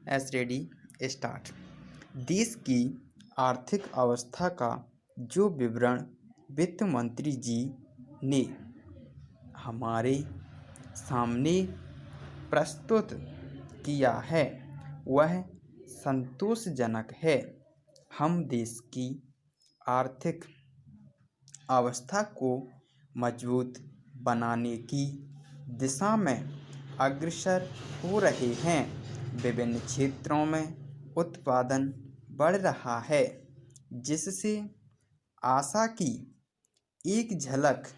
S ready start. देश की आर्थिक अवस्था का जो विवरण वित्त मंत्री जी ने हमारे सामने प्रस्तुत किया है वह संतोषजनक है। हम देश की आर्थिक अवस्था को मजबूत बनाने की दिशा में अग्रसर हो रहे हैं। विभिन्न क्षेत्रों में उत्पादन बढ़ रहा है, जिससे आशा की एक झलक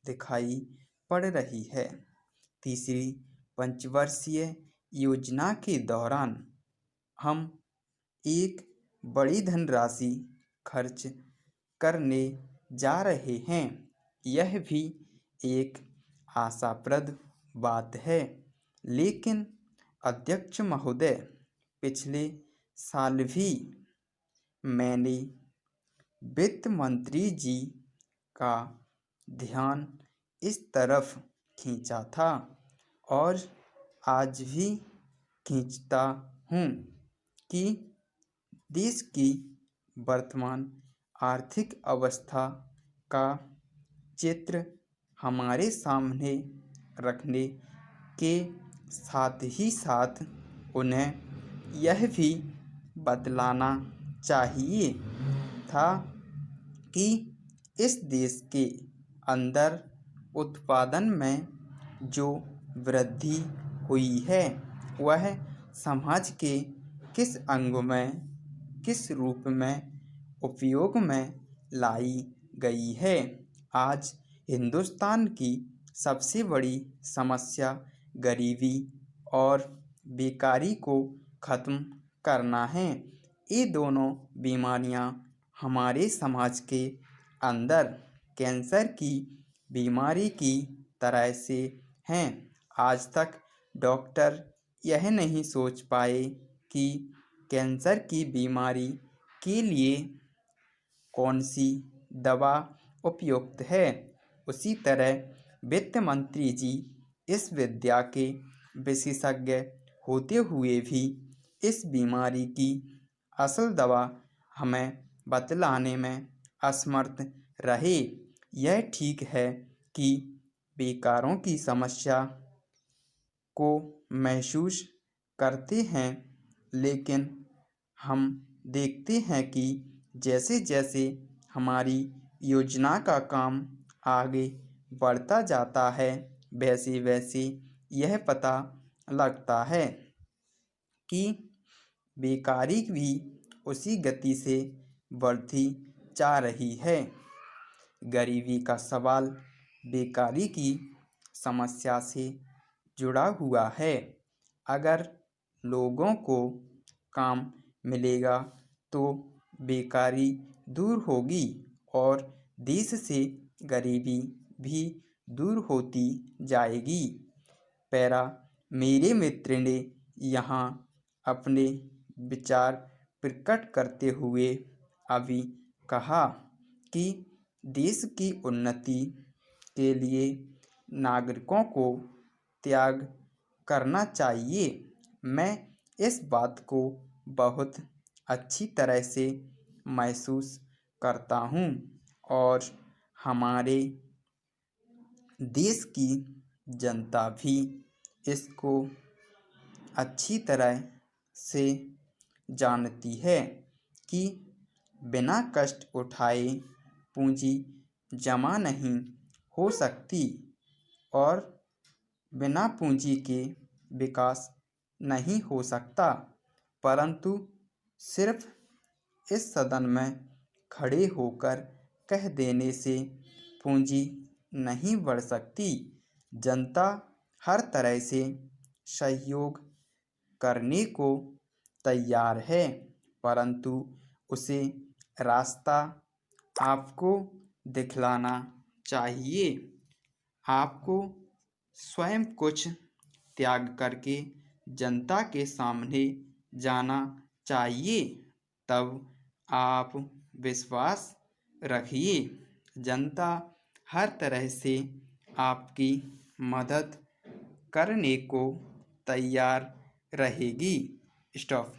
दिखाई पड़ रही है। तीसरी पंचवर्षीय योजना के दौरान हम एक बड़ी धनराशि खर्च करने जा रहे हैं। यह भी एक आशाप्रद बात है। लेकिन अध्यक्ष महोदय, पिछले साल भी मैंने वित्त मंत्री जी का ध्यान इस तरफ खींचा था और आज भी खींचता हूँ कि देश की वर्तमान आर्थिक अवस्था का चित्र हमारे सामने रखने के साथ ही साथ उन्हें यह भी बतलाना चाहिए था कि इस देश के अंदर उत्पादन में जो वृद्धि हुई है वह समाज के किस अंग में, किस रूप में उपयोग में लाई गई है। आज हिंदुस्तान की सबसे बड़ी समस्या गरीबी और बेकारी को ख़त्म करना है। ये दोनों बीमारियां हमारे समाज के अंदर कैंसर की बीमारी की तरह से हैं। आज तक डॉक्टर यह नहीं सोच पाए कि कैंसर की बीमारी के लिए कौन सी दवा उपयुक्त है। उसी तरह वित्त मंत्री जी इस विद्या के विशेषज्ञ होते हुए भी इस बीमारी की असल दवा हमें बतलाने में असमर्थ रहे। यह ठीक है कि बेकारों की समस्या को महसूस करते हैं, लेकिन हम देखते हैं कि जैसे जैसे हमारी योजना का काम आगे बढ़ता जाता है वैसे वैसे यह पता लगता है कि बेकारी भी उसी गति से बढ़ती जा रही है। गरीबी का सवाल बेकारी की समस्या से जुड़ा हुआ है। अगर लोगों को काम मिलेगा तो बेकारी दूर होगी और देश से गरीबी भी दूर होती जाएगी। पैरा मेरे मित्र ने यहाँ अपने विचार प्रकट करते हुए अभी कहा कि देश की उन्नति के लिए नागरिकों को त्याग करना चाहिए। मैं इस बात को बहुत अच्छी तरह से महसूस करता हूँ और हमारे देश की जनता भी इसको अच्छी तरह से जानती है कि बिना कष्ट उठाए पूंजी जमा नहीं हो सकती और बिना पूंजी के विकास नहीं हो सकता। परंतु सिर्फ इस सदन में खड़े होकर कह देने से पूंजी नहीं बढ़ सकती। जनता हर तरह से सहयोग करने को तैयार है, परंतु उसे रास्ता आपको दिखलाना चाहिए। आपको स्वयं कुछ त्याग करके जनता के सामने जाना चाहिए। तब आप विश्वास रखिए, जनता हर तरह से आपकी मदद करने को तैयार रहेगी। स्टॉप।